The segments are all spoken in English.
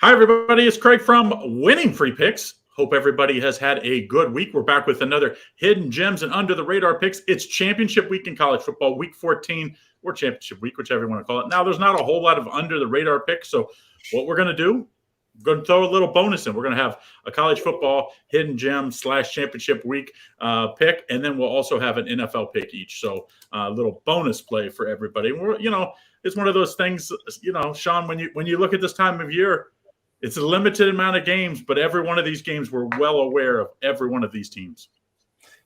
Hi, everybody. It's Craig from Winning Free Picks. Hope everybody has had a good week. We're back with another Hidden Gems and Under the Radar picks. It's championship week in college football, week 14, or championship week, whichever you want to call it. Now, there's not a whole lot of under the radar picks. So, what we're going to do, we're going to throw a little bonus in. We're going to have a college football hidden gem / championship week pick, and then we'll also have an NFL pick each. So, a little bonus play for everybody. It's one of those things, Sean, when you look at this time of year, it's a limited amount of games, but every one of these games, we're well aware of every one of these teams.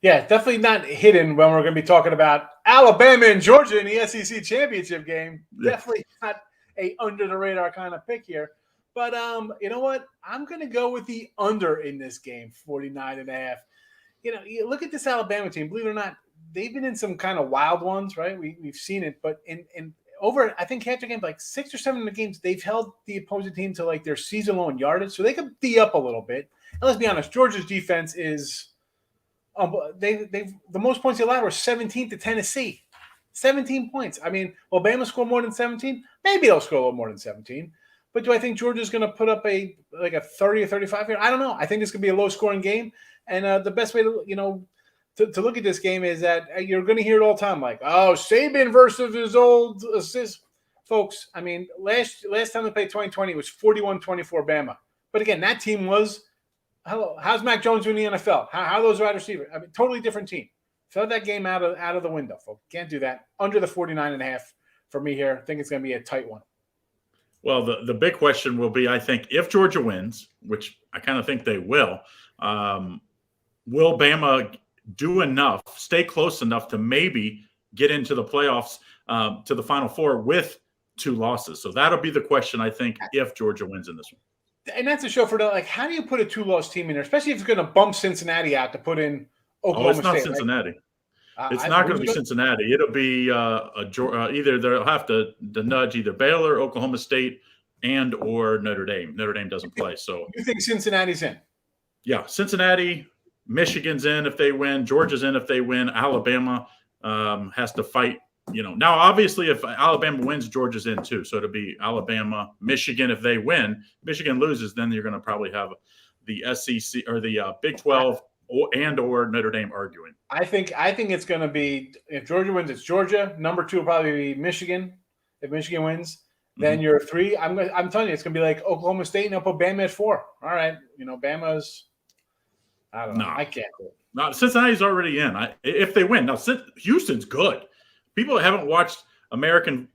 Yeah, definitely not hidden when we're going to be talking about Alabama and Georgia in the SEC championship game. Yeah. Definitely not a under-the-radar kind of pick here. But you know what? I'm going to go with the under in this game, 49.5. You look at this Alabama team. Believe it or not, they've been in some kind of wild ones, right? We've seen it. But in over, I think, after game, like 6 or 7 of the games, they've held the opposing team to like their season-low in yardage, so they could be up a little bit. And let's be honest, Georgia's defense is the most points they allowed were 17 to Tennessee, 17 points. I mean, will Bama score more than 17? Maybe they'll score a little more than 17. But do I think Georgia's going to put up a 30 or 35 here? I don't know. I think this could be a low-scoring game, and the best way to look at this game is that you're going to hear it all the time, like, oh, Saban versus his old assist. Folks, I mean, last time they played 2020, it was 41-24 Bama. But again, that team was, how's Mac Jones doing in the NFL? How are those wide receivers? I mean, totally different team. Throw that game out of the window, folks. Can't do that. Under the 49.5 for me here. I think it's going to be a tight one. Well, the big question will be, I think, if Georgia wins, which I kind of think they will Bama do enough, stay close enough to maybe get into the playoffs, to the Final Four with 2 losses? So that'll be the question, I think, if Georgia wins in this one. And that's a show for how do you put a 2-loss team in there, especially if it's going to bump Cincinnati out to put in Oklahoma State? It's not Cincinnati. Right? It's not going to be Cincinnati. It'll be either they'll have to nudge either Baylor, Oklahoma State, and or Notre Dame. Notre Dame doesn't play. So you think Cincinnati's in? Yeah, Cincinnati. Michigan's in if they win. Georgia's in if they win. Alabama has to fight. Now, obviously, if Alabama wins, Georgia's in too. So it'll be Alabama, Michigan if they win. Michigan loses, then you're going to probably have the SEC or the Big 12 or Notre Dame arguing. I think it's going to be, if Georgia wins, it's Georgia. Number 2 will probably be Michigan. If Michigan wins, then you're 3. I'm telling you, it's going to be like Oklahoma State, and I'll put Bama at 4. All right, Bama's. I don't know. I can't do it. No, Cincinnati's already in. If they win. Now, Houston's good. People haven't watched Houston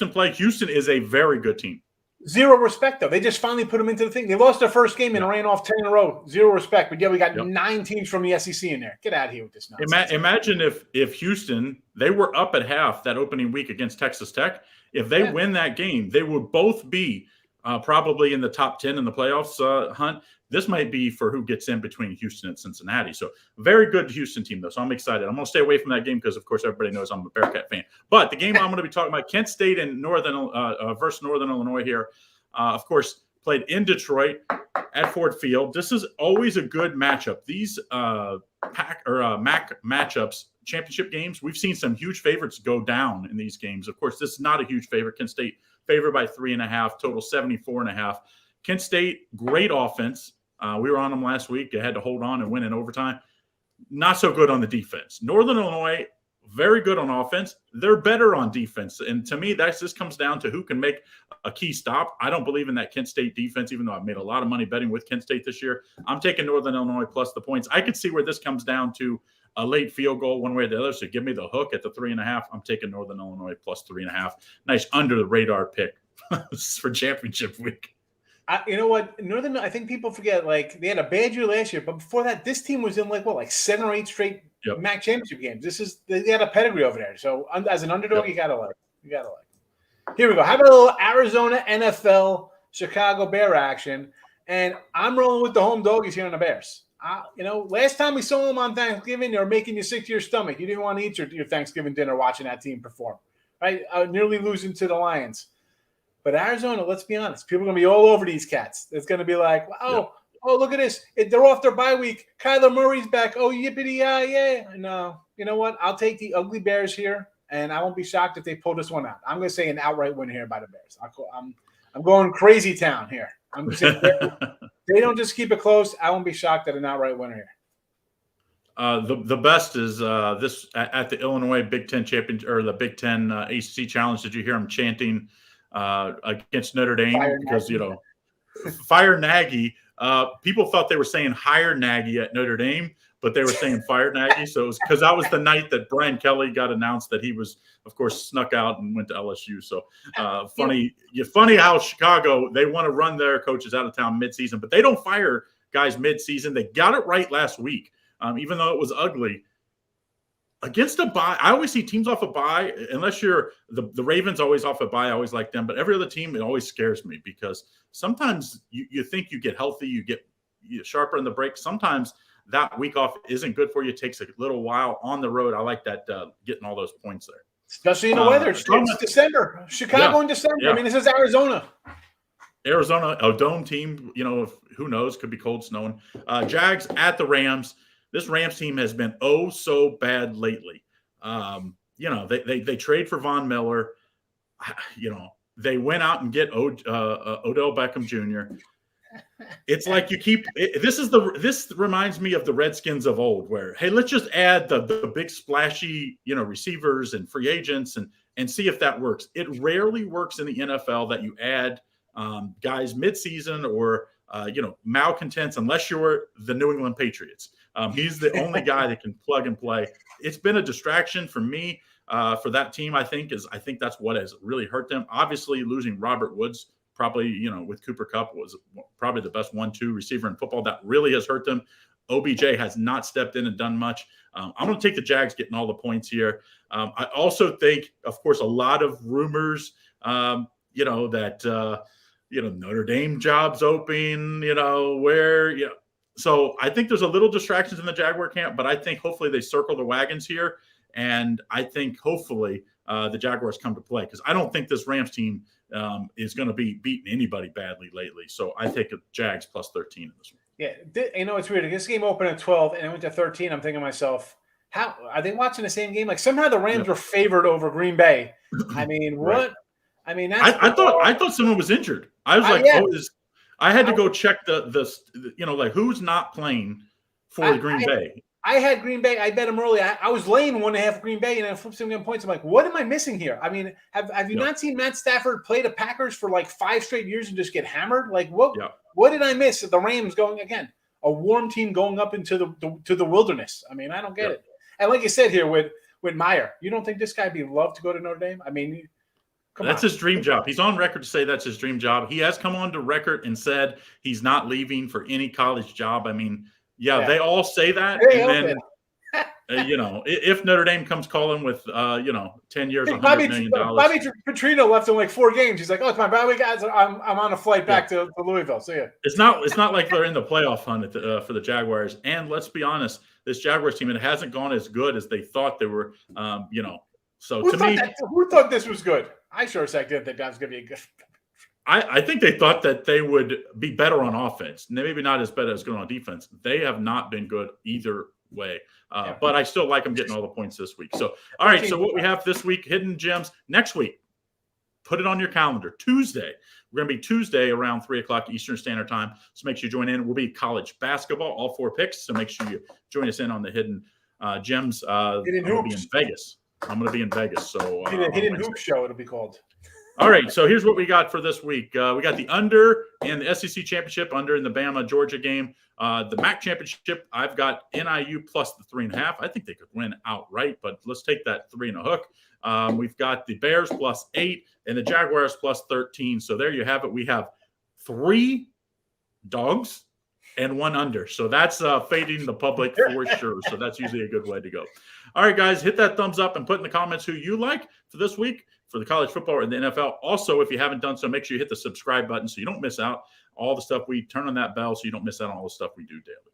play. Houston is a very good team. 0 respect, though. They just finally put them into the thing. They lost their first game and ran off 10 in a row. 0 respect. But, yeah, we got 9 teams from the SEC in there. Get out of here with this nonsense. Imagine if Houston, they were up at half that opening week against Texas Tech. If they win that game, they would both be probably in the top 10 in the playoffs hunt. This might be for who gets in between Houston and Cincinnati. So very good Houston team, though. So I'm excited. I'm going to stay away from that game because, of course, everybody knows I'm a Bearcat fan. But the game I'm going to be talking about, Kent State and versus Northern Illinois here, of course, played in Detroit at Ford Field. This is always a good matchup. These MAC matchups, championship games, we've seen some huge favorites go down in these games. Of course, this is not a huge favorite. Kent State favored by 3.5, total 74.5. Kent State, great offense. We were on them last week. They had to hold on and win in overtime. Not so good on the defense. Northern Illinois, very good on offense. They're better on defense. And to me, this comes down to who can make a key stop. I don't believe in that Kent State defense, even though I've made a lot of money betting with Kent State this year. I'm taking Northern Illinois plus the points. I could see where this comes down to a late field goal one way or the other. So give me the hook at the 3.5. I'm taking Northern Illinois plus 3.5. Nice under the radar pick for championship week. You know what? Northern, I think people forget, like, they had a bad year last year, but before that, this team was in like 7 or 8 straight MAC championship games. They had a pedigree over there. So as an underdog, you gotta like. Here we go. How about a little Arizona NFL Chicago Bear action? And I'm rolling with the home doggies here on the Bears. Last time we saw them on Thanksgiving, they were making you sick to your stomach. You didn't want to eat your Thanksgiving dinner watching that team perform, right? Nearly losing to the Lions. But Arizona, let's be honest, people are going to be all over these cats. It's going to be like, oh, look at this. They're off their bye week. Kyler Murray's back. Oh, yippity-yay. No, you know what? I'll take the ugly Bears here, and I won't be shocked if they pull this one out. I'm going to say an outright win here by the Bears. I'm going crazy town here. I'm just saying, they don't just keep it close. I won't be shocked at an outright winner here. The best is this at the Illinois Big Ten Championship or the Big Ten ACC Challenge. Did you hear him chanting against Notre Dame? Fire Because Nagy. Fire Nagy. People thought they were saying hire Nagy at Notre Dame, but they were saying fire Nagy. So it was because that was the night that Brian Kelly got announced that he was, of course, snuck out and went to LSU. So funny how Chicago, they want to run their coaches out of town midseason, but they don't fire guys midseason. They got it right last week. Even though it was ugly, against a bye, I always see teams off a bye, unless you're the Ravens always off a bye. I always like them, but every other team, it always scares me because sometimes you think you get healthy, you get sharper in the break. Sometimes that week off isn't good for you. It takes a little while on the road. I like that getting all those points there. Especially in the weather. It's December. Chicago in December. Yeah. I mean, this is Arizona. Arizona, a dome team, who knows, could be cold, snowing. Jags at the Rams. This Rams team has been so bad lately. They trade for Von Miller. They went out and get Odell Beckham Jr. It's like you keep this reminds me of the Redskins of old, where hey, let's just add the big splashy receivers and free agents and see if that works. It rarely works in the NFL that you add guys midseason or malcontents unless you're the New England Patriots. He's the only guy that can plug and play. It's been a distraction for me for that team. I think that's what has really hurt them. Obviously, losing Robert Woods, probably with Cooper Kupp, was probably the best 1-2 receiver in football. That really has hurt them. OBJ has not stepped in and done much. I'm going to take the Jags getting all the points here. I also think, of course, a lot of rumors, that Notre Dame jobs open, So I think there's a little distractions in the Jaguar camp, but I think hopefully they circle the wagons here. And I think hopefully the Jaguars come to play because I don't think this Rams team is going to be beating anybody badly lately. So I take a Jags plus 13 in this one. Yeah, it's weird. This game opened at 12 and it went to 13. I'm thinking to myself, how are they watching the same game? Like somehow the Rams were favored over Green Bay. I mean, what? Right. I mean, I thought someone was injured. I was I had to go check who's not playing for Green Bay. I had Green Bay. I bet them early. I was laying 1.5 Green Bay, and I flipped some points. I'm like, what am I missing here? I mean, have you not seen Matt Stafford play the Packers for like 5 straight years and just get hammered? Like, what? Yeah. What did I miss? The Rams going again, a warm team going up into the wilderness. I mean, I don't get it. And like you said here with Meyer, you don't think this guy would be loved to go to Notre Dame? I mean. That's his dream job. He's on record to say that's his dream job. He has come on to record and said he's not leaving for any college job. I mean, they all say that. And then, if Notre Dame comes calling with, 10 years, $100 million. Bobby Petrino left in like 4 games. He's like, oh, it's my bye week, guys. I'm on a flight back to Louisville. See ya. It's not like they're in the playoff hunt for the Jaguars. And let's be honest, this Jaguars team, it hasn't gone as good as they thought they were, So who thought this was good? I sure as heck didn't think that was going to be a good. I think they thought that they would be better on offense. Maybe not as bad as good on defense. They have not been good either way. But I still like them getting all the points this week. So, all right. So what we have this week, Hidden Gems. Next week, put it on your calendar. Tuesday. We're going to be Tuesday around 3 o'clock Eastern Standard Time. So make sure you join in. We'll be college basketball, all 4 picks. So make sure you join us in on the Hidden Gems. We'll be in Vegas. I'm going to be in Vegas. So Hidden Hoop Show, it'll be called. All right. So here's what we got for this week. We got the under in the SEC Championship, under in the Bama-Georgia game. The MAC Championship, I've got NIU plus the 3.5. I think they could win outright, but let's take that 3 and a hook. We've got the Bears plus 8 and the Jaguars plus 13. So there you have it. We have 3 dogs and 1 under. So that's fading the public for sure. So that's usually a good way to go. All right, guys, hit that thumbs up and put in the comments who you like for this week for the college football or the NFL. Also, if you haven't done so, make sure you hit the subscribe button so you don't miss out all the stuff we turn on that bell so you don't miss out on all the stuff we do daily.